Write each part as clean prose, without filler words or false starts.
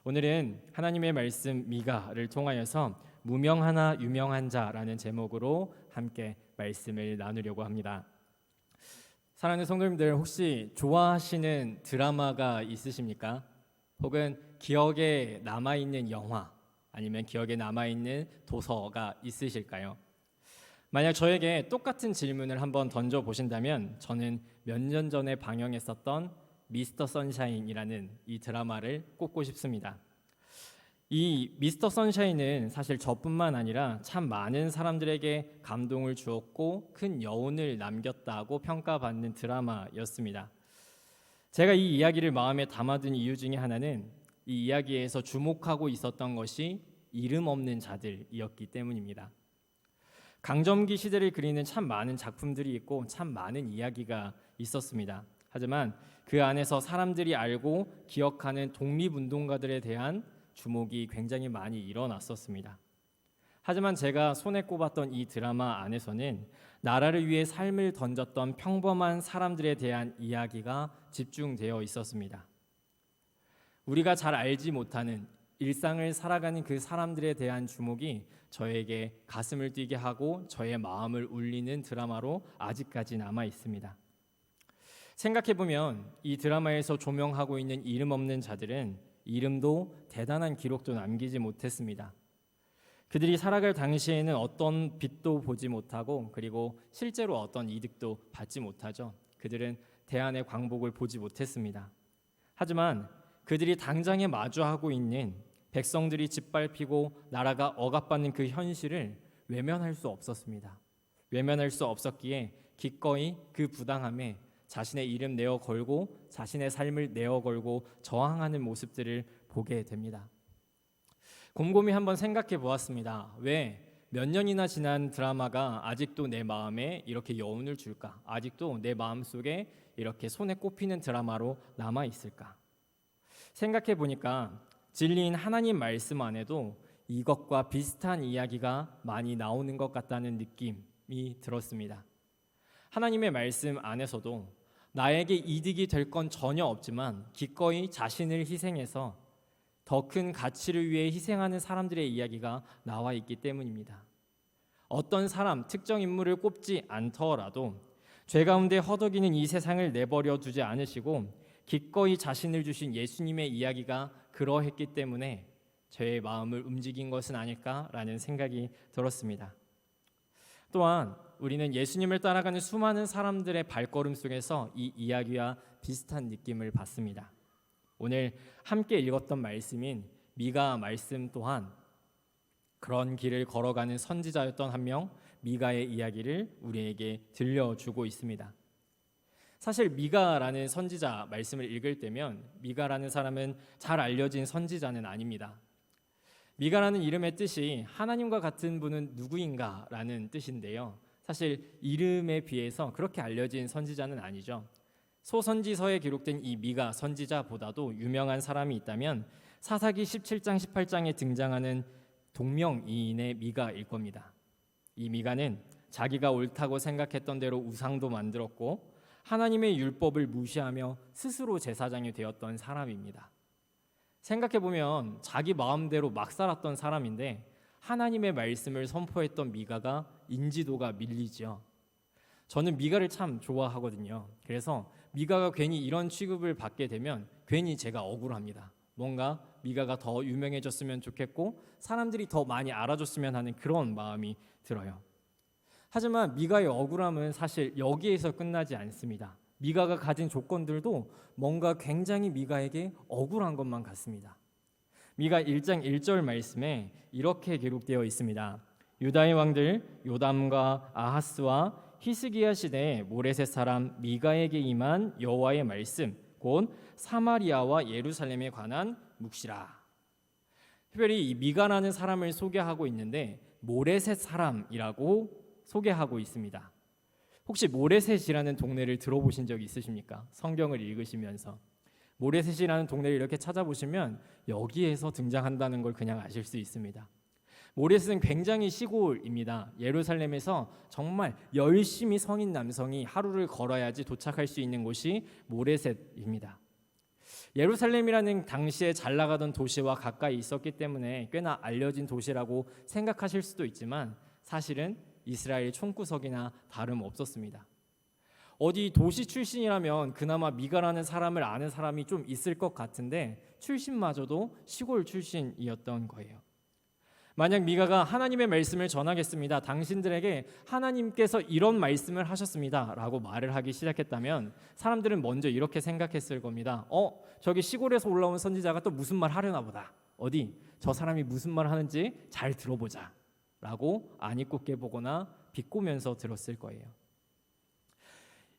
오늘은 하나님의 말씀 미가를 통하여서 무명하나 유명한 자라는 제목으로 함께 말씀을 나누려고 합니다. 사랑하는 성도님들, 혹시 좋아하시는 드라마가 있으십니까? 혹은 기억에 남아있는 영화 아니면 기억에 남아있는 도서가 있으실까요? 만약 저에게 똑같은 질문을 한번 던져보신다면 저는 몇 년 전에 방영했었던 미스터 선샤인이라는 이 드라마를 꼽고 싶습니다. 이 미스터 선샤인은 사실 저뿐만 아니라 참 많은 사람들에게 감동을 주었고 큰 여운을 남겼다고 평가받는 드라마였습니다. 제가 이 이야기를 마음에 담아둔 이유 중에 하나는 이 이야기에서 주목하고 있었던 것이 이름 없는 자들이었기 때문입니다. 강점기 시대를 그리는 참 많은 작품들이 있고 참 많은 이야기가 있었습니다. 하지만 그 안에서 사람들이 알고 기억하는 독립운동가들에 대한 주목이 굉장히 많이 일어났었습니다. 하지만 제가 손에 꼽았던 이 드라마 안에서는 나라를 위해 삶을 던졌던 평범한 사람들에 대한 이야기가 집중되어 있었습니다. 우리가 잘 알지 못하는 일상을 살아가는 그 사람들에 대한 주목이 저에게 가슴을 뛰게 하고 저의 마음을 울리는 드라마로 아직까지 남아 있습니다. 생각해보면 이 드라마에서 조명하고 있는 이름 없는 자들은 이름도 대단한 기록도 남기지 못했습니다. 그들이 살아갈 당시에는 어떤 빛도 보지 못하고 그리고 실제로 어떤 이득도 받지 못하죠. 그들은 대안의 광복을 보지 못했습니다. 하지만 그들이 당장에 마주하고 있는 백성들이 짓밟히고 나라가 억압받는 그 현실을 외면할 수 없었습니다. 외면할 수 없었기에 기꺼이 그 부당함에 자신의 이름 내어 걸고 자신의 삶을 내어 걸고 저항하는 모습들을 보게 됩니다. 곰곰이 한번 생각해 보았습니다. 왜 몇 년이나 지난 드라마가 아직도 내 마음에 이렇게 여운을 줄까? 아직도 내 마음속에 이렇게 손에 꼽히는 드라마로 남아 있을까? 생각해 보니까 진리인 하나님 말씀 안에도 이것과 비슷한 이야기가 많이 나오는 것 같다는 느낌이 들었습니다. 하나님의 말씀 안에서도 나에게 이득이 될 건 전혀 없지만 기꺼이 자신을 희생해서 더 큰 가치를 위해 희생하는 사람들의 이야기가 나와 있기 때문입니다. 어떤 사람, 특정 인물을 꼽지 않더라도 죄 가운데 허덕이는 이 세상을 내버려 두지 않으시고 기꺼이 자신을 주신 예수님의 이야기가 그러했기 때문에 저의 마음을 움직인 것은 아닐까라는 생각이 들었습니다. 또한 우리는 예수님을 따라가는 수많은 사람들의 발걸음 속에서 이 이야기와 비슷한 느낌을 받습니다. 오늘 함께 읽었던 말씀인 미가 말씀 또한 그런 길을 걸어가는 선지자였던 한 명 미가의 이야기를 우리에게 들려주고 있습니다. 사실 미가라는 선지자 말씀을 읽을 때면 미가라는 사람은 잘 알려진 선지자는 아닙니다. 미가라는 이름의 뜻이 하나님과 같은 분은 누구인가라는 뜻인데요. 사실 이름에 비해서 그렇게 알려진 선지자는 아니죠. 소선지서에 기록된 이 미가 선지자보다도 유명한 사람이 있다면 사사기 17장 18장에 등장하는 동명이인의 미가일 겁니다. 이 미가는 자기가 옳다고 생각했던 대로 우상도 만들었고 하나님의 율법을 무시하며 스스로 제사장이 되었던 사람입니다. 생각해보면 자기 마음대로 막 살았던 사람인데 하나님의 말씀을 선포했던 미가가 인지도가 밀리죠. 저는 미가를 참 좋아하거든요. 그래서 미가가 괜히 이런 취급을 받게 되면 괜히 제가 억울합니다. 뭔가 미가가 더 유명해졌으면 좋겠고 사람들이 더 많이 알아줬으면 하는 그런 마음이 들어요. 하지만 미가의 억울함은 사실 여기에서 끝나지 않습니다. 미가가 가진 조건들도 뭔가 굉장히 미가에게 억울한 것만 같습니다. 미가 1장 1절 말씀에 이렇게 기록되어 있습니다. 유다의 왕들 요담과 아하스와 히스기야 시대에 모레셋 사람 미가에게 임한 여호와의 말씀 곧 사마리아와 예루살렘에 관한 묵시라. 특별히 이 미가라는 사람을 소개하고 있는데 모레셋 사람이라고 소개하고 있습니다. 혹시 모레셋이라는 동네를 들어보신 적 있으십니까? 성경을 읽으시면서 모레셋이라는 동네를 이렇게 찾아보시면 여기에서 등장한다는 걸 그냥 아실 수 있습니다. 모레셋은 굉장히 시골입니다. 예루살렘에서 정말 열심히 성인 남성이 하루를 걸어야지 도착할 수 있는 곳이 모레셋입니다. 예루살렘이라는 당시에 잘 나가던 도시와 가까이 있었기 때문에 꽤나 알려진 도시라고 생각하실 수도 있지만 사실은 이스라엘 총구석이나 다름없었습니다. 어디 도시 출신이라면 그나마 미가라는 사람을 아는 사람이 좀 있을 것 같은데 출신마저도 시골 출신이었던 거예요. 만약 미가가 하나님의 말씀을 전하겠습니다, 당신들에게 하나님께서 이런 말씀을 하셨습니다 라고 말을 하기 시작했다면 사람들은 먼저 이렇게 생각했을 겁니다. 저기 시골에서 올라온 선지자가 또 무슨 말 하려나 보다. 어디 저 사람이 무슨 말 하는지 잘 들어보자 라고 안 입고 깨보거나 비꼬면서 들었을 거예요.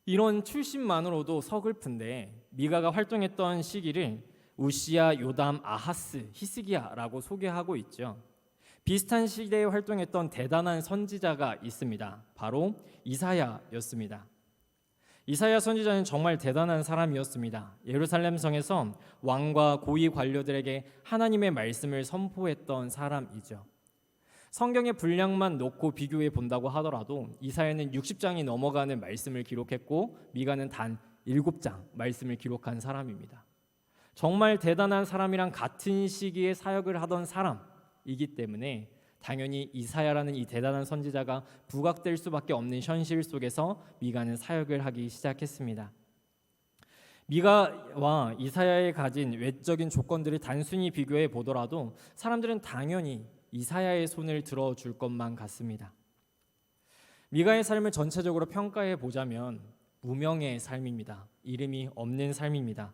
이런 출신만으로도 서글픈데 미가가 활동했던 시기를 우시야, 요담, 아하스, 히스기야라고 소개하고 있죠. 비슷한 시대에 활동했던 대단한 선지자가 있습니다. 바로 이사야였습니다. 이사야 선지자는 정말 대단한 사람이었습니다. 예루살렘 성에서 왕과 고위 관료들에게 하나님의 말씀을 선포했던 사람이죠. 성경의 분량만 놓고 비교해 본다고 하더라도 이사야는 60장이 넘어가는 말씀을 기록했고 미가는 단 7장 말씀을 기록한 사람입니다. 정말 대단한 사람이랑 같은 시기에 사역을 하던 사람이기 때문에 당연히 이사야라는 이 대단한 선지자가 부각될 수밖에 없는 현실 속에서 미가는 사역을 하기 시작했습니다. 미가와 이사야에 가진 외적인 조건들을 단순히 비교해 보더라도 사람들은 당연히 이사야의 손을 들어줄 것만 같습니다. 미가의 삶을 전체적으로 평가해 보자면 무명의 삶입니다. 이름이 없는 삶입니다.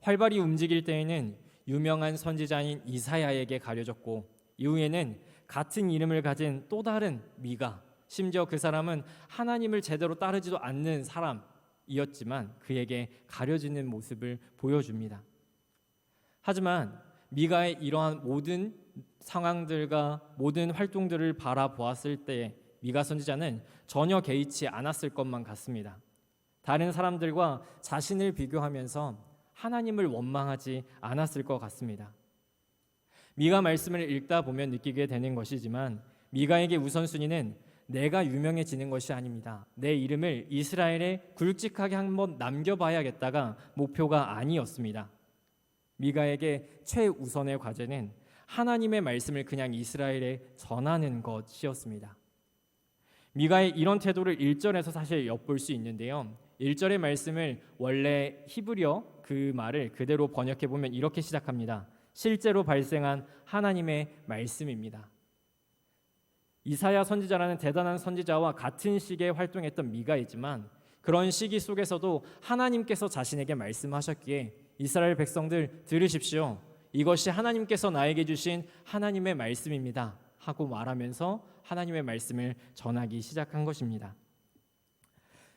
활발히 움직일 때에는 유명한 선지자인 이사야에게 가려졌고 이후에는 같은 이름을 가진 또 다른 미가, 심지어 그 사람은 하나님을 제대로 따르지도 않는 사람이었지만 그에게 가려지는 모습을 보여줍니다. 하지만 미가의 이러한 모든 상황들과 모든 활동들을 바라보았을 때 미가 선지자는 전혀 개의치 않았을 것만 같습니다. 다른 사람들과 자신을 비교하면서 하나님을 원망하지 않았을 것 같습니다. 미가 말씀을 읽다 보면 느끼게 되는 것이지만 미가에게 우선순위는 내가 유명해지는 것이 아닙니다. 내 이름을 이스라엘에 굵직하게 한번 남겨봐야겠다가 목표가 아니었습니다. 미가에게 최우선의 과제는 하나님의 말씀을 그냥 이스라엘에 전하는 것이었습니다. 미가의 이런 태도를 1절에서 사실 엿볼 수 있는데요. 1절의 말씀을 원래 히브리어 그 말을 그대로 번역해 보면 이렇게 시작합니다. 실제로 발생한 하나님의 말씀입니다. 이사야 선지자라는 대단한 선지자와 같은 시기에 활동했던 미가이지만 그런 시기 속에서도 하나님께서 자신에게 말씀하셨기에 이스라엘 백성들 들으십시오. 이것이 하나님께서 나에게 주신 하나님의 말씀입니다. 하고 말하면서 하나님의 말씀을 전하기 시작한 것입니다.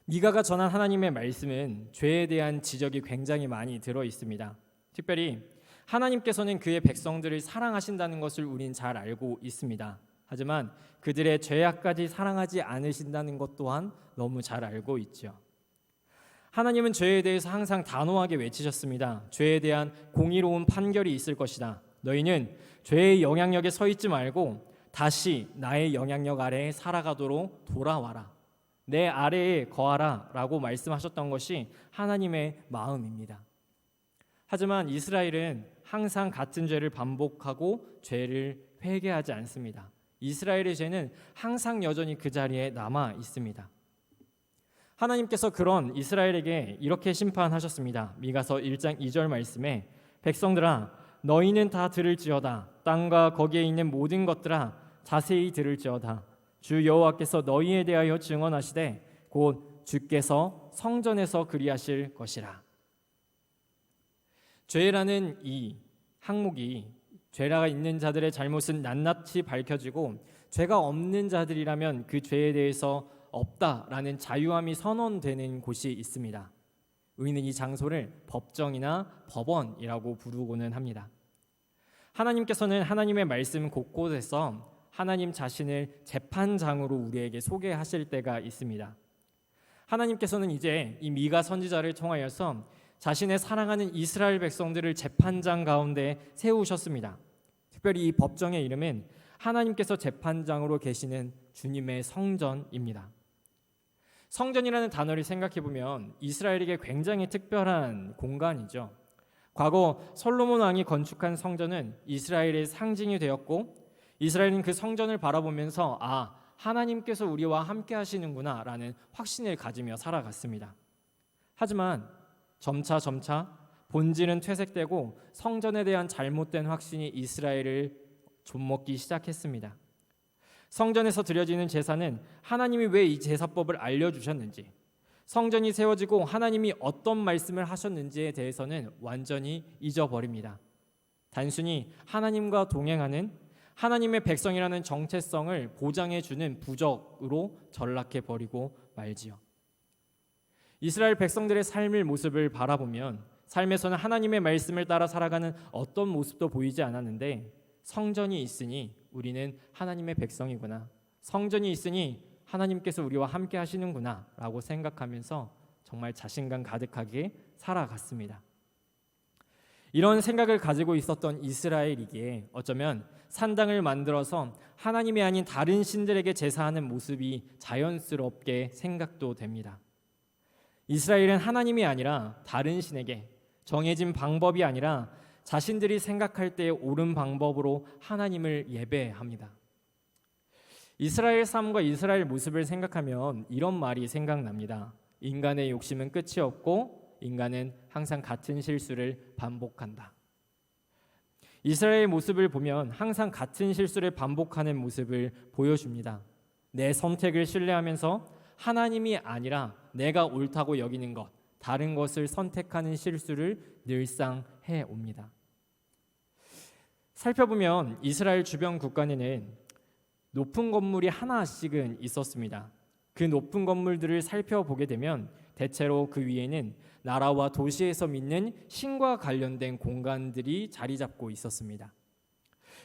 미가가 전한 하나님의 말씀은 죄에 대한 지적이 굉장히 많이 들어 있습니다. 특별히 하나님께서는 그의 백성들을 사랑하신다는 것을 우린 잘 알고 있습니다. 하지만 그들의 죄악까지 사랑하지 않으신다는 것 또한 너무 잘 알고 있죠. 하나님은 죄에 대해서 항상 단호하게 외치셨습니다. 죄에 대한 공의로운 판결이 있을 것이다. 너희는 죄의 영향력에 서 있지 말고 다시 나의 영향력 아래에 살아가도록 돌아와라. 내 아래에 거하라 라고 말씀하셨던 것이 하나님의 마음입니다. 하지만 이스라엘은 항상 같은 죄를 반복하고 죄를 회개하지 않습니다. 이스라엘의 죄는 항상 여전히 그 자리에 남아 있습니다. 하나님께서 그런 이스라엘에게 이렇게 심판하셨습니다. 미가서 1장 2절 말씀에 백성들아 너희는 다 들을지어다. 땅과 거기에 있는 모든 것들아 자세히 들을지어다. 주 여호와께서 너희에 대하여 증언하시되 곧 주께서 성전에서 그리하실 것이라. 죄라는 이 항목이 죄가 있는 자들의 잘못은 낱낱이 밝혀지고 죄가 없는 자들이라면 그 죄에 대해서 없다라는 자유함이 선언되는 곳이 있습니다. 우리는 이 장소를 법정이나 법원이라고 부르고는 합니다. 하나님께서는 하나님의 말씀 곳곳에서 하나님 자신을 재판장으로 우리에게 소개하실 때가 있습니다. 하나님께서는 이제 이 미가 선지자를 통하여서 자신의 사랑하는 이스라엘 백성들을 재판장 가운데 세우셨습니다. 특별히 이 법정의 이름은 하나님께서 재판장으로 계시는 주님의 성전입니다. 성전이라는 단어를 생각해 보면 이스라엘에게 굉장히 특별한 공간이죠. 과거 솔로몬 왕이 건축한 성전은 이스라엘의 상징이 되었고 이스라엘은 그 성전을 바라보면서 하나님께서 우리와 함께 하시는구나 라는 확신을 가지며 살아갔습니다. 하지만 점차 본질은 퇴색되고 성전에 대한 잘못된 확신이 이스라엘을 좀먹기 시작했습니다. 성전에서 드려지는 제사는 하나님이 왜 이 제사법을 알려주셨는지, 성전이 세워지고 하나님이 어떤 말씀을 하셨는지에 대해서는 완전히 잊어버립니다. 단순히 하나님과 동행하는 하나님의 백성이라는 정체성을 보장해주는 부적으로 전락해버리고 말지요. 이스라엘 백성들의 삶의 모습을 바라보면 삶에서는 하나님의 말씀을 따라 살아가는 어떤 모습도 보이지 않았는데, 성전이 있으니 우리는 하나님의 백성이구나, 성전이 있으니 하나님께서 우리와 함께 하시는구나 라고 생각하면서 정말 자신감 가득하게 살아갔습니다. 이런 생각을 가지고 있었던 이스라엘이기에 어쩌면 산당을 만들어서 하나님이 아닌 다른 신들에게 제사하는 모습이 자연스럽게 생각도 됩니다. 이스라엘은 하나님이 아니라 다른 신에게, 정해진 방법이 아니라 자신들이 생각할 때의 옳은 방법으로 하나님을 예배합니다. 이스라엘 삶과 이스라엘 모습을 생각하면 이런 말이 생각납니다. 인간의 욕심은 끝이 없고 인간은 항상 같은 실수를 반복한다. 이스라엘의 모습을 보면 항상 같은 실수를 반복하는 모습을 보여줍니다. 내 선택을 신뢰하면서 하나님이 아니라 내가 옳다고 여기는 것, 다른 것을 선택하는 실수를 늘상 해옵니다. 살펴보면 이스라엘 주변 국가에는 높은 건물이 하나씩은 있었습니다. 그 높은 건물들을 살펴보게 되면 대체로 그 위에는 나라와 도시에서 믿는 신과 관련된 공간들이 자리 잡고 있었습니다.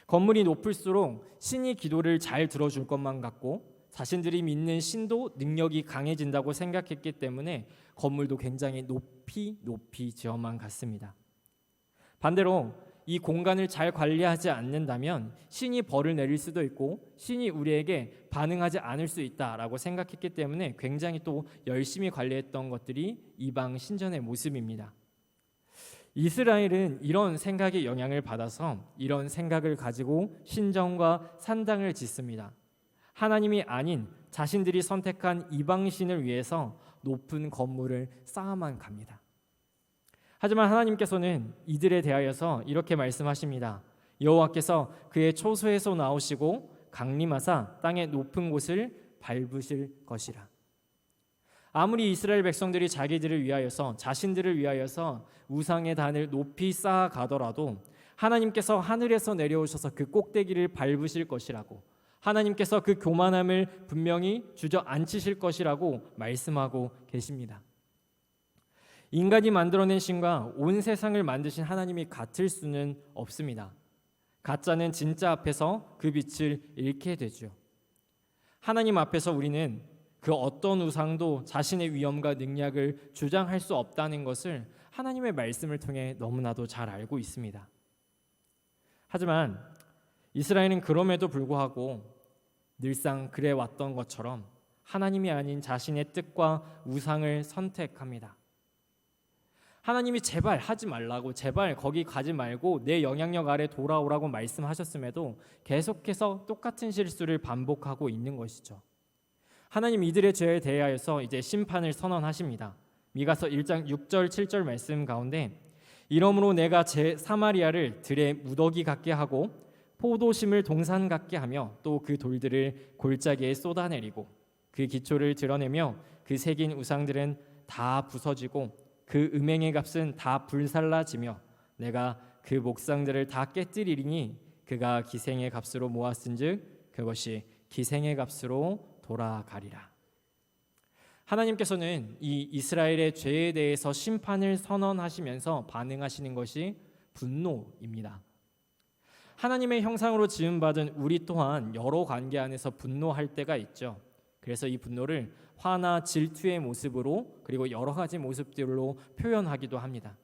건물이 높을수록 신이 기도를 잘 들어줄 것만 같고 자신들이 믿는 신도 능력이 강해진다고 생각했기 때문에 건물도 굉장히 높이 지어만 갔습니다. 반대로 이 공간을 잘 관리하지 않는다면 신이 벌을 내릴 수도 있고 신이 우리에게 반응하지 않을 수 있다라고 생각했기 때문에 굉장히 또 열심히 관리했던 것들이 이방 신전의 모습입니다. 이스라엘은 이런 생각의 영향을 받아서 이런 생각을 가지고 신전과 산당을 짓습니다. 하나님이 아닌 자신들이 선택한 이방신을 위해서 높은 건물을 쌓아만 갑니다. 하지만 하나님께서는 이들에 대하여서 이렇게 말씀하십니다. 여호와께서 그의 초소에서 나오시고 강림하사 땅의 높은 곳을 밟으실 것이라. 아무리 이스라엘 백성들이 자기들을 위하여서, 자신들을 위하여서 우상의 단을 높이 쌓아가더라도 하나님께서 하늘에서 내려오셔서 그 꼭대기를 밟으실 것이라고, 하나님께서 그 교만함을 분명히 주저앉히실 것이라고 말씀하고 계십니다. 인간이 만들어낸 신과 온 세상을 만드신 하나님이 같을 수는 없습니다. 가짜는 진짜 앞에서 그 빛을 잃게 되죠. 하나님 앞에서 우리는 그 어떤 우상도 자신의 위엄과 능력을 주장할 수 없다는 것을 하나님의 말씀을 통해 너무나도 잘 알고 있습니다. 하지만 이스라엘은 그럼에도 불구하고 늘상 그래왔던 것처럼 하나님이 아닌 자신의 뜻과 우상을 선택합니다. 하나님이 제발 하지 말라고, 제발 거기 가지 말고 내 영향력 아래 돌아오라고 말씀하셨음에도 계속해서 똑같은 실수를 반복하고 있는 것이죠. 하나님 이들의 죄에 대하여서 이제 심판을 선언하십니다. 미가서 1장 6절 7절 말씀 가운데 이러므로 내가 사마리아를 들의 무더기 같게 하고 포도심을 동산 같게 하며 또 그 돌들을 골짜기에 쏟아내리고 그 기초를 드러내며 그 새긴 우상들은 다 부서지고 그 음행의 값은 다 불살라지며 내가 그 목상들을 다 깨뜨리리니 그가 기생의 값으로 모았은즉 그것이 기생의 값으로 돌아가리라. 하나님께서는 이 이스라엘의 죄에 대해서 심판을 선언하시면서 반응하시는 것이 분노입니다. 하나님의 형상으로 지음받은 우리 또한 여러 관계 안에서 분노할 때가 있죠. 그래서 이 분노를 화나 질투의 모습으로 그리고 여러 가지 모습들로 표현하기도 합니다.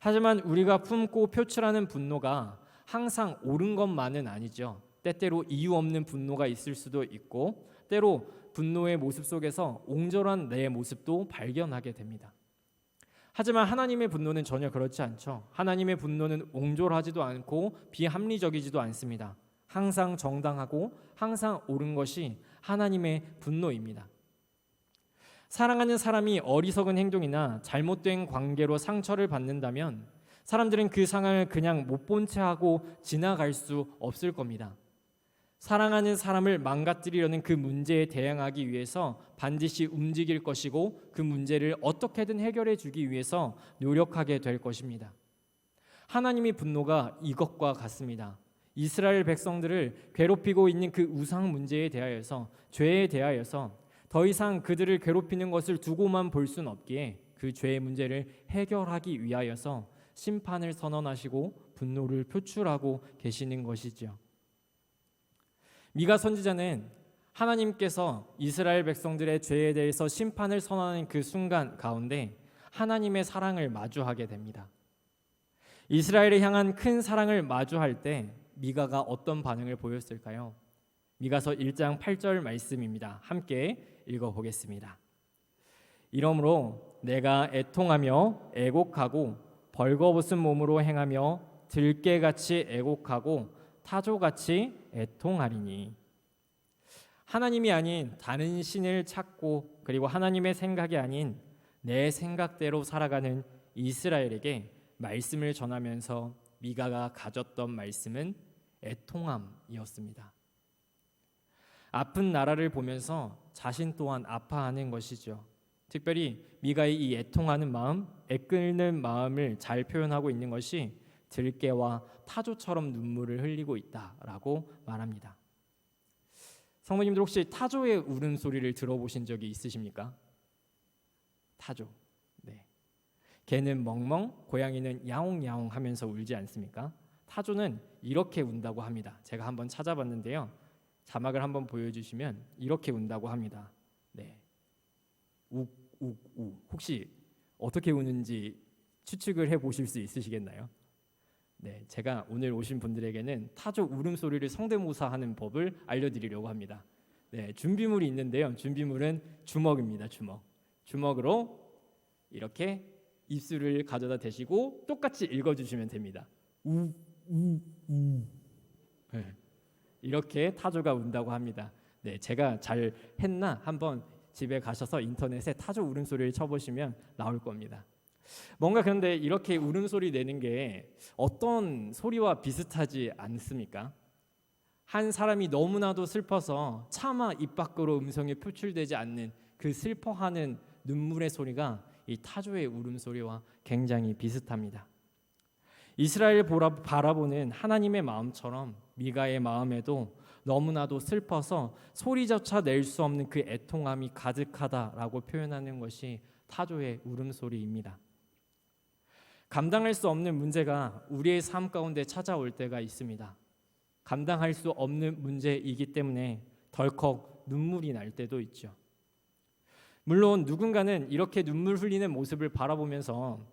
하지만 우리가 품고 표출하는 분노가 항상 옳은 것만은 아니죠. 때때로 이유 없는 분노가 있을 수도 있고 때로 분노의 모습 속에서 옹졸한 내 모습도 발견하게 됩니다. 하지만 하나님의 분노는 전혀 그렇지 않죠. 하나님의 분노는 옹졸하지도 않고 비합리적이지도 않습니다. 항상 정당하고 항상 옳은 것이 하나님의 분노입니다. 사랑하는 사람이 어리석은 행동이나 잘못된 관계로 상처를 받는다면 사람들은 그 상황을 그냥 못 본 채 하고 지나갈 수 없을 겁니다. 사랑하는 사람을 망가뜨리려는 그 문제에 대응하기 위해서 반드시 움직일 것이고 그 문제를 어떻게든 해결해 주기 위해서 노력하게 될 것입니다. 하나님의 분노가 이것과 같습니다. 이스라엘 백성들을 괴롭히고 있는 그 우상 문제에 대하여서, 죄에 대하여서 더 이상 그들을 괴롭히는 것을 두고만 볼 수는 없기에 그 죄의 문제를 해결하기 위하여서 심판을 선언하시고 분노를 표출하고 계시는 것이지요. 미가 선지자는 하나님께서 이스라엘 백성들의 죄에 대해서 심판을 선언하는 그 순간 가운데 하나님의 사랑을 마주하게 됩니다. 이스라엘을 향한 큰 사랑을 마주할 때 미가가 어떤 반응을 보였을까요? 미가서 1장 8절 말씀입니다. 함께 읽어보겠습니다. 이러므로 내가 애통하며 애곡하고 벌거벗은 몸으로 행하며 들깨같이 애곡하고 타조같이 애통하리니. 하나님이 아닌 다른 신을 찾고 그리고 하나님의 생각이 아닌 내 생각대로 살아가는 이스라엘에게 말씀을 전하면서 미가가 가졌던 말씀은 애통함이었습니다. 아픈 나라를 보면서 자신 또한 아파하는 것이죠. 특별히 미가의 이 애통하는 마음, 애끓는 마음을 잘 표현하고 있는 것이 들깨와 타조처럼 눈물을 흘리고 있다라고 말합니다. 성모님들 혹시 타조의 울음소리를 들어보신 적이 있으십니까? 타조. 네. 개는 멍멍, 고양이는 야옹야옹 하면서 울지 않습니까? 타조는 이렇게 운다고 합니다. 제가 한번 찾아봤는데요. 자막을 한번 보여주시면 이렇게 운다고 합니다. 네. 욱욱우. 혹시 어떻게 우는지 추측을 해보실 수 있으시겠나요? 네, 제가 오늘 오신 분들에게는 타조 울음소리를 성대모사하는 법을 알려드리려고 합니다. 네, 준비물이 있는데요. 준비물은 주먹입니다. 주먹으로 이렇게 입술을 가져다 대시고 똑같이 읽어주시면 됩니다. 네, 이렇게 타조가 운다고 합니다. 네, 제가 잘 했나 한번 집에 가셔서 인터넷에 타조 울음소리를 쳐보시면 나올 겁니다. 뭔가 그런데 이렇게 울음소리 내는 게 어떤 소리와 비슷하지 않습니까? 한 사람이 너무나도 슬퍼서 차마 입 밖으로 음성이 표출되지 않는 그 슬퍼하는 눈물의 소리가 이 타조의 울음소리와 굉장히 비슷합니다. 이스라엘을 바라보는 하나님의 마음처럼 미가의 마음에도 너무나도 슬퍼서 소리조차 낼 수 없는 그 애통함이 가득하다라고 표현하는 것이 타조의 울음소리입니다. 감당할 수 없는 문제가 우리의 삶 가운데 찾아올 때가 있습니다. 감당할 수 없는 문제이기 때문에 덜컥 눈물이 날 때도 있죠. 물론 누군가는 이렇게 눈물 흘리는 모습을 바라보면서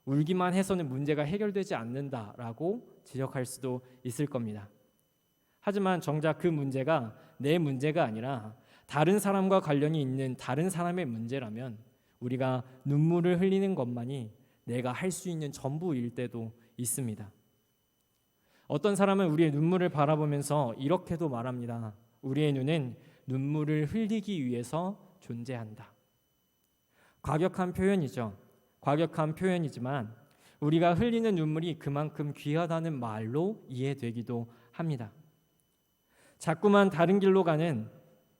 울기만 해서는 문제가 해결되지 않는다라고 지적할 수도 있을 겁니다. 하지만 정작 그 문제가 내 문제가 아니라 다른 사람과 관련이 있는 다른 사람의 문제라면 우리가 눈물을 흘리는 것만이 내가 할 수 있는 전부일 때도 있습니다. 어떤 사람은 우리의 눈물을 바라보면서 이렇게도 말합니다. 우리의 눈은 눈물을 흘리기 위해서 존재한다. 과격한 표현이죠. 과격한 표현이지만 우리가 흘리는 눈물이 그만큼 귀하다는 말로 이해되기도 합니다. 자꾸만 다른 길로 가는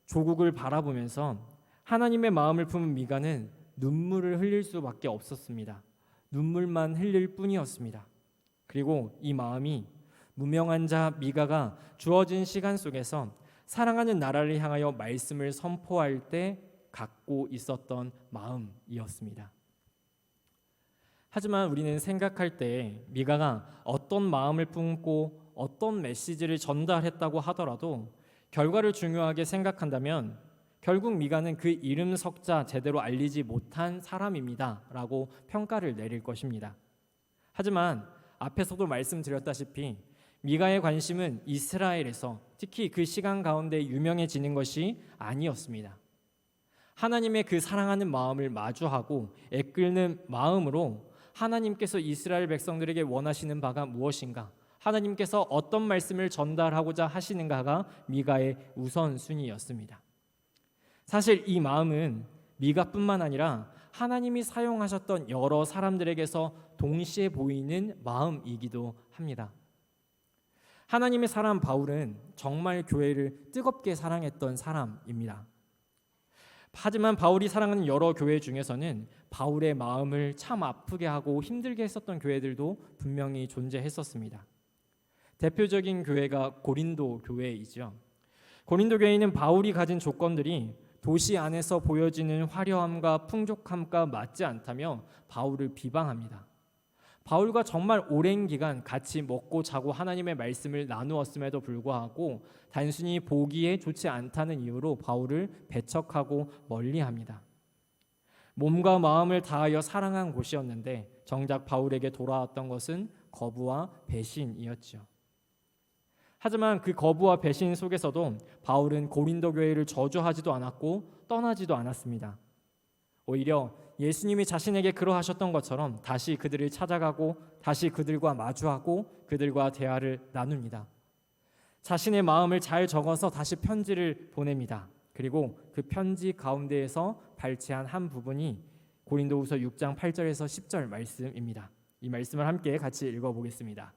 조국을 바라보면서 하나님의 마음을 품은 미가는 눈물을 흘릴 수밖에 없었습니다. 눈물만 흘릴 뿐이었습니다. 그리고 이 마음이 무명한 자 미가가 주어진 시간 속에서 사랑하는 나라를 향하여 말씀을 선포할 때 갖고 있었던 마음이었습니다. 하지만 우리는 생각할 때 미가가 어떤 마음을 품고 어떤 메시지를 전달했다고 하더라도 결과를 중요하게 생각한다면 결국 미가는 그 이름 석자 제대로 알리지 못한 사람입니다 라고 평가를 내릴 것입니다. 하지만 앞에서도 말씀드렸다시피 미가의 관심은 이스라엘에서 특히 그 시간 가운데 유명해지는 것이 아니었습니다. 하나님의 그 사랑하는 마음을 마주하고 애끓는 마음으로 하나님께서 이스라엘 백성들에게 원하시는 바가 무엇인가, 하나님께서 어떤 말씀을 전달하고자 하시는가가 미가의 우선순위였습니다. 사실 이 마음은 미가뿐만 아니라 하나님이 사용하셨던 여러 사람들에게서 동시에 보이는 마음이기도 합니다. 하나님의 사람 바울은 정말 교회를 뜨겁게 사랑했던 사람입니다. 하지만 바울이 사랑하는 여러 교회 중에서는 바울의 마음을 참 아프게 하고 힘들게 했었던 교회들도 분명히 존재했었습니다. 대표적인 교회가 고린도 교회이죠. 고린도 교회는 바울이 가진 조건들이 도시 안에서 보여지는 화려함과 풍족함과 맞지 않다며 바울을 비방합니다. 바울과 정말 오랜 기간 같이 먹고 자고 하나님의 말씀을 나누었음에도 불구하고 단순히 보기에 좋지 않다는 이유로 바울을 배척하고 멀리합니다. 몸과 마음을 다하여 사랑한 곳이었는데 정작 바울에게 돌아왔던 것은 거부와 배신이었죠. 하지만 그 거부와 배신 속에서도 바울은 고린도 교회를 저주하지도 않았고 떠나지도 않았습니다. 오히려 예수님이 자신에게 그러하셨던 것처럼 다시 그들을 찾아가고 다시 그들과 마주하고 그들과 대화를 나눕니다. 자신의 마음을 잘 적어서 다시 편지를 보냅니다. 그리고 그 편지 가운데에서 발췌한 한 부분이 고린도후서 6장 8절에서 10절 말씀입니다. 이 말씀을 함께 같이 읽어보겠습니다.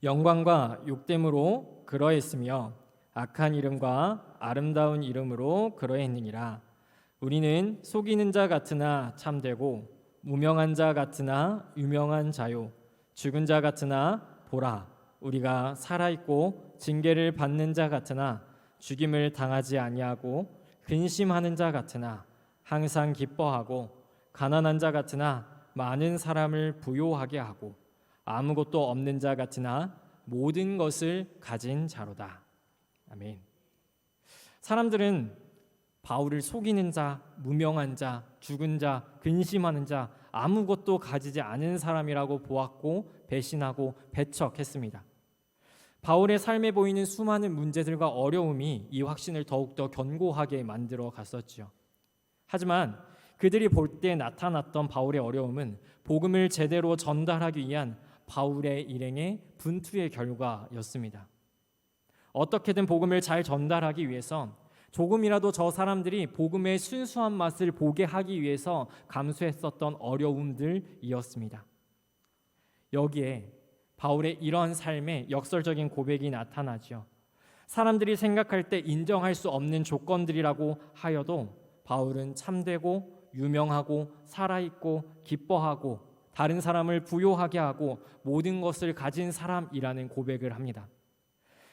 영광과 욕됨으로 그러했으며 악한 이름과 아름다운 이름으로 그러했느니라. 우리는 속이는 자 같으나 참되고 무명한 자 같으나 유명한 자요, 죽은 자 같으나 보라, 우리가 살아있고 징계를 받는 자 같으나 죽임을 당하지 아니하고 근심하는 자 같으나 항상 기뻐하고 가난한 자 같으나 많은 사람을 부요하게 하고 아무것도 없는 자 같으나 모든 것을 가진 자로다. 아멘. 사람들은 바울을 속이는 자, 무명한 자, 죽은 자, 근심하는 자, 아무것도 가지지 않은 사람이라고 보았고 배신하고 배척했습니다. 바울의 삶에 보이는 수많은 문제들과 어려움이 이 확신을 더욱더 견고하게 만들어 갔었죠. 하지만 그들이 볼 때 나타났던 바울의 어려움은 복음을 제대로 전달하기 위한 바울의 일행의 분투의 결과였습니다. 어떻게든 복음을 잘 전달하기 위해서 조금이라도 저 사람들이 복음의 순수한 맛을 보게 하기 위해서 감수했었던 어려움들이었습니다. 여기에 바울의 이러한 삶의 역설적인 고백이 나타나죠. 사람들이 생각할 때 인정할 수 없는 조건들이라고 하여도 바울은 참되고 유명하고 살아있고 기뻐하고 다른 사람을 부요하게 하고 모든 것을 가진 사람이라는 고백을 합니다.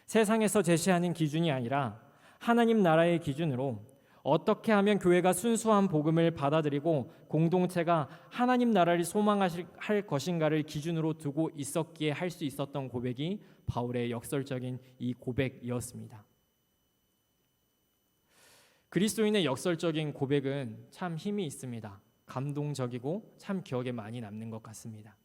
세상에서 제시하는 기준이 아니라 하나님 나라의 기준으로 어떻게 하면 교회가 순수한 복음을 받아들이고 공동체가 하나님 나라를 소망할 것인가를 기준으로 두고 있었기에 할 수 있었던 고백이 바울의 역설적인 이 고백이었습니다. 그리스도인의 역설적인 고백은 참 힘이 있습니다. 감동적이고 참 기억에 많이 남는 것 같습니다.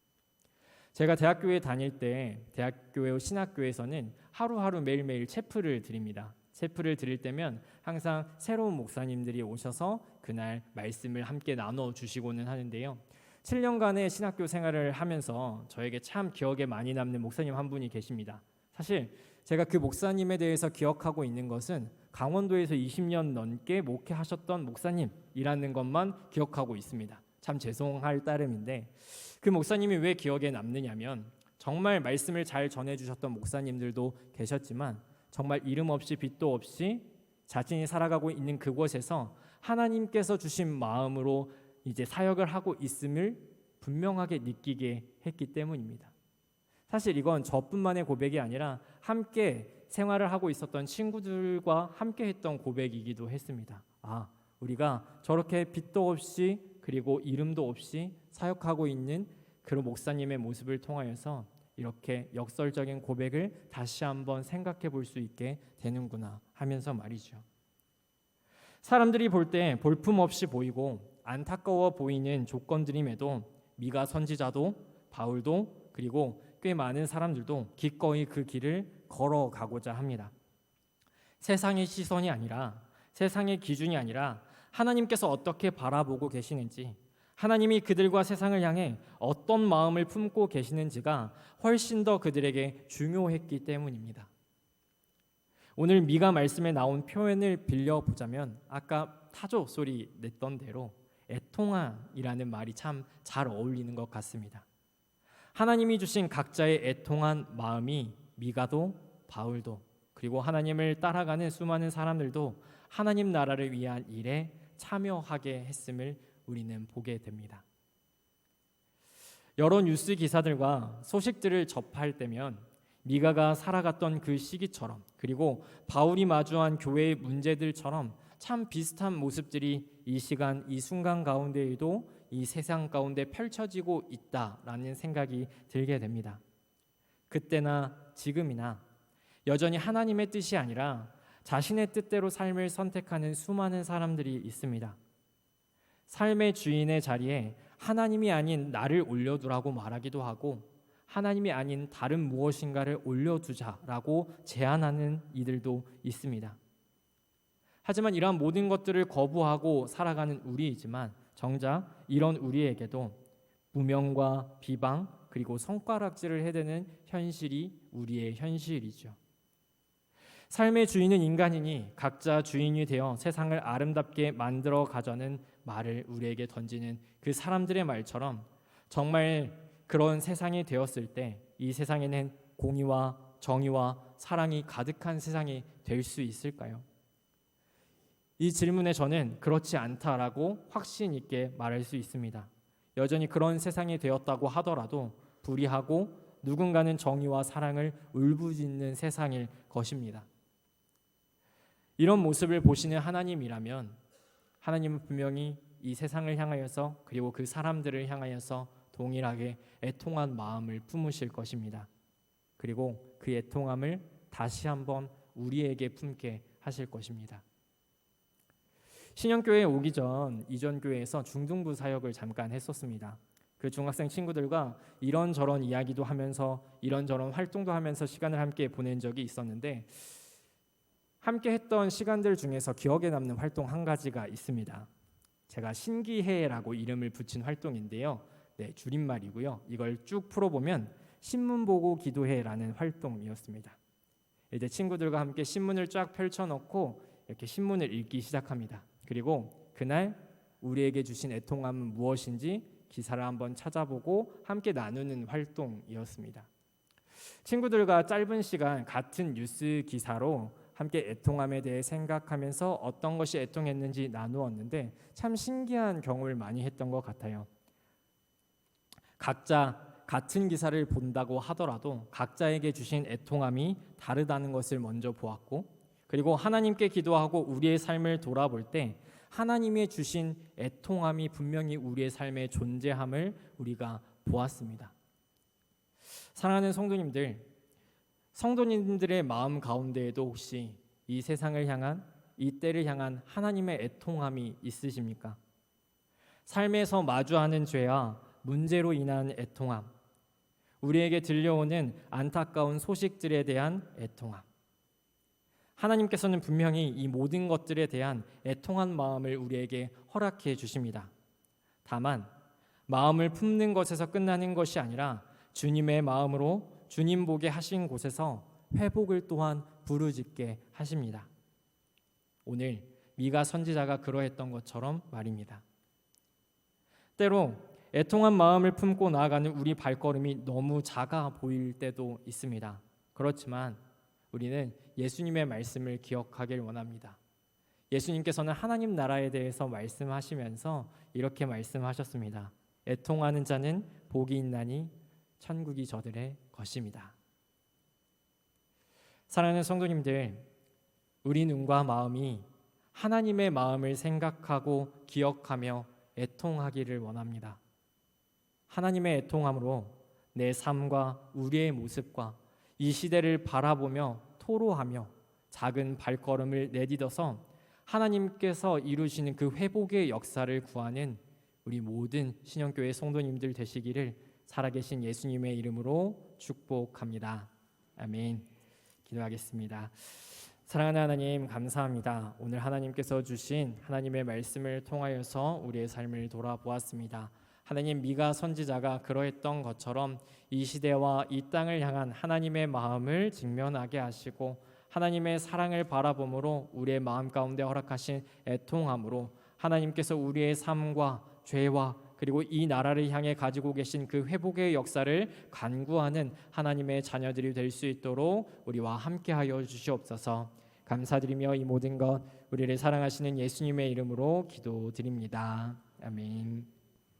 제가 대학교에 다닐 때 대학교 신학교에서는 하루하루 매일매일 체프를 드립니다. 체프를 드릴 때면 항상 새로운 목사님들이 오셔서 그날 말씀을 함께 나눠 주시고는 하는데요. 7년간의 신학교 생활을 하면서 저에게 참 기억에 많이 남는 목사님 한 분이 계십니다. 사실 제가 그 목사님에 대해서 기억하고 있는 것은 강원도에서 20년 넘게 목회하셨던 목사님이라는 것만 기억하고 있습니다. 참 죄송할 따름인데 그 목사님이 왜 기억에 남느냐면 정말 말씀을 잘 전해주셨던 목사님들도 계셨지만 정말 이름 없이 빛도 없이 자신이 살아가고 있는 그곳에서 하나님께서 주신 마음으로 이제 사역을 하고 있음을 분명하게 느끼게 했기 때문입니다. 사실 이건 저뿐만의 고백이 아니라 함께 생활을 하고 있었던 친구들과 함께 했던 고백이기도 했습니다. 아, 우리가 저렇게 빛도 없이 그리고 이름도 없이 사역하고 있는 그런 목사님의 모습을 통하여서 이렇게 역설적인 고백을 다시 한번 생각해 볼 수 있게 되는구나 하면서 말이죠. 사람들이 볼 때 볼품없이 보이고 안타까워 보이는 조건들임에도 미가 선지자도 바울도 그리고 꽤 많은 사람들도 기꺼이 그 길을 걸어가고자 합니다. 세상의 시선이 아니라 세상의 기준이 아니라 하나님께서 어떻게 바라보고 계시는지, 하나님이 그들과 세상을 향해 어떤 마음을 품고 계시는지가 훨씬 더 그들에게 중요했기 때문입니다. 오늘 미가 말씀에 나온 표현을 빌려보자면 아까 타조 소리 냈던 대로 애통함이라는 말이 참 잘 어울리는 것 같습니다. 하나님이 주신 각자의 애통한 마음이 미가도 바울도 그리고 하나님을 따라가는 수많은 사람들도 하나님 나라를 위한 일에 참여하게 했음을 우리는 보게 됩니다. 여러 뉴스 기사들과 소식들을 접할 때면 미가가 살아갔던 그 시기처럼, 그리고 바울이 마주한 교회의 문제들처럼 참 비슷한 모습들이 이 시간, 이 순간 가운데에도 이 세상 가운데 펼쳐지고 있다라는 생각이 들게 됩니다. 그때나 지금이나 여전히 하나님의 뜻이 아니라 자신의 뜻대로 삶을 선택하는 수많은 사람들이 있습니다. 삶의 주인의 자리에 하나님이 아닌 나를 올려두라고 말하기도 하고, 하나님이 아닌 다른 무엇인가를 올려두자라고 제안하는 이들도 있습니다. 하지만 이러한 모든 것들을 거부하고 살아가는 우리이지만 정작 이런 우리에게도 무명과 비방 그리고 손가락질을 해대는 현실이 우리의 현실이죠. 삶의 주인은 인간이니 각자 주인이 되어 세상을 아름답게 만들어 가자는 말을 우리에게 던지는 그 사람들의 말처럼, 정말 그런 세상이 되었을 때 이 세상에는 공의와 정의와 사랑이 가득한 세상이 될 수 있을까요? 이 질문에 저는 그렇지 않다라고 확신 있게 말할 수 있습니다. 여전히 그런 세상이 되었다고 하더라도 불의하고 누군가는 정의와 사랑을 울부짖는 세상일 것입니다. 이런 모습을 보시는 하나님이라면 하나님은 분명히 이 세상을 향하여서 그리고 그 사람들을 향하여서 동일하게 애통한 마음을 품으실 것입니다. 그리고 그 애통함을 다시 한번 우리에게 품게 하실 것입니다. 신영교회에 오기 전 이전 교회에서 중등부 사역을 잠깐 했었습니다. 그 중학생 친구들과 이런저런 이야기도 하면서 이런저런 활동도 하면서 시간을 함께 보낸 적이 있었는데, 함께 했던 시간들 중에서 기억에 남는 활동 한 가지가 있습니다. 제가 신기해라고 이름을 붙인 활동인데요. 줄임말이고요. 이걸 쭉 풀어보면 신문 보고 기도해라는 활동이었습니다. 이제 친구들과 함께 신문을 쫙 펼쳐놓고 이렇게 신문을 읽기 시작합니다. 그리고 그날 우리에게 주신 애통함은 무엇인지 기사를 한번 찾아보고 함께 나누는 활동이었습니다. 친구들과 짧은 시간 같은 뉴스 기사로 함께 애통함에 대해 생각하면서 어떤 것이 애통했는지 나누었는데 참 신기한 경험을 많이 했던 것 같아요. 각자 같은 기사를 본다고 하더라도 각자에게 주신 애통함이 다르다는 것을 먼저 보았고, 그리고 하나님께 기도하고 우리의 삶을 돌아볼 때 하나님의 주신 애통함이 분명히 우리의 삶에 존재함을 우리가 보았습니다. 사랑하는 성도님들의 마음 가운데에도 혹시 이 세상을 향한, 이 때를 향한 하나님의 애통함이 있으십니까? 삶에서 마주하는 죄와 문제로 인한 애통함, 우리에게 들려오는 안타까운 소식들에 대한 애통함, 하나님께서는 분명히 이 모든 것들에 대한 애통한 마음을 우리에게 허락해 주십니다. 다만 마음을 품는 것에서 끝나는 것이 아니라 주님의 마음으로 주님 보게 하신 곳에서 회복을 또한 부르짖게 하십니다. 오늘 미가 선지자가 그러했던 것처럼 말입니다. 때로 애통한 마음을 품고 나아가는 우리 발걸음이 너무 작아 보일 때도 있습니다. 그렇지만 우리는 예수님의 말씀을 기억하길 원합니다. 예수님께서는 하나님 나라에 대해서 말씀하시면서 이렇게 말씀하셨습니다. 애통하는 자는 복이 있나니 천국이 저들의 것입니다. 사랑하는 성도님들, 우리 눈과 마음이 하나님의 마음을 생각하고 기억하며 애통하기를 원합니다. 하나님의 애통함으로 내 삶과 우리의 모습과 이 시대를 바라보며 토로하며 작은 발걸음을 내딛어서 하나님께서 이루시는 그 회복의 역사를 구하는 우리 모든 신영교회 성도님들 되시기를 살아계신 예수님의 이름으로 축복합니다. 아멘. 기도하겠습니다. 사랑하는 하나님, 감사합니다. 오늘 하나님께서 주신 하나님의 말씀을 통하여서 우리의 삶을 돌아보았습니다. 하나님, 미가 선지자가 그러했던 것처럼 이 시대와 이 땅을 향한 하나님의 마음을 직면하게 하시고 하나님의 사랑을 바라봄으로 우리의 마음 가운데 허락하신 애통함으로 하나님께서 우리의 삶과 죄와 그리고 이 나라를 향해 가지고 계신 그 회복의 역사를 간구하는 하나님의 자녀들이 될 수 있도록 우리와 함께하여 주시옵소서. 감사드리며 이 모든 것 우리를 사랑하시는 예수님의 이름으로 기도드립니다. 아멘.